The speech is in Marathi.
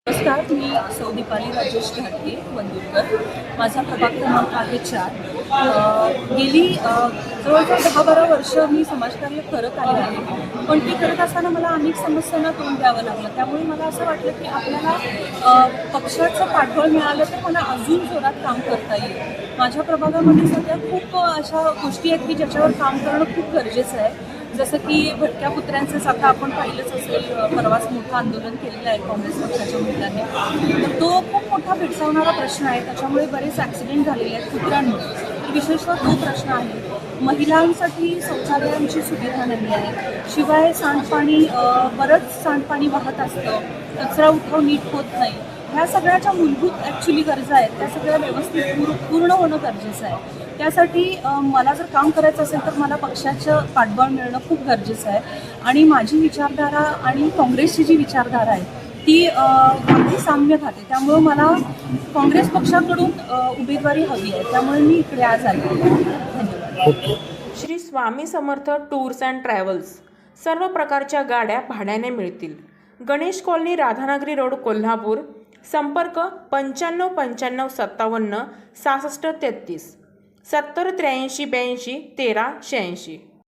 नमस्कार, मी सौ दीपाली राजेश घाटगे वंदुरकर. माझा प्रभाग क्रमांक आहे 4. गेली जवळजवळ 10-12 वर्ष मी समाजकार्य करत आले आहे. पण ते करत असताना मला अनेक समस्यांना तोंड द्यावं लागलं. त्यामुळे मला असं वाटलं की आपल्याला पक्षाचं पाठबळ मिळालं तर मला अजून जोरात काम करता येईल. माझ्या प्रभागामध्ये सध्या खूप अशा गोष्टी आहेत की ज्याच्यावर काम करणं खूप गरजेचं आहे. जसं की भटक्या कुत्र्यांचं आता आपण पाहिलंच असेल, परवाच मोठं आंदोलन केलेलं आहे काँग्रेस पक्षाच्या महिलांनी. तर तो खूप मोठा भेडसावणारा प्रश्न आहे. त्याच्यामुळे बरेच ॲक्सिडेंट झालेले आहेत कुत्र्यांमुळे. तर विशेषतः तो प्रश्न आहे. महिलांसाठी शौचालयांची सुविधा नाही आहे. शिवाय सांडपाणी, बरंच सांडपाणी वाहत असतं, कचरा उठाव नीट होत नाही. ह्या सगळ्याच्या मूलभूत ॲक्च्युली गरजा आहेत, त्या सगळ्या व्यवस्थित पूर्ण होणं गरजेचं आहे. त्यासाठी मला जर काम करायचं असेल तर मला पक्षाचं पाठबळ मिळणं खूप गरजेचं आहे. आणि माझी विचारधारा आणि काँग्रेसची जी विचारधारा आहे ती अगदी साम्य खाते. त्यामुळं मला काँग्रेस पक्षाकडून उमेदवारी हवी आहे. त्यामुळे मी इकडे आज आले. धन्यवाद. Shri Swami Samarth tours and travels सर्व प्रकारच्या गाड्या भाड्याने मिळतील. Ganesh colony, Radhanagari road, Kolhapur. संपर्क 95 95 57 66 33 70 83 82 13 86.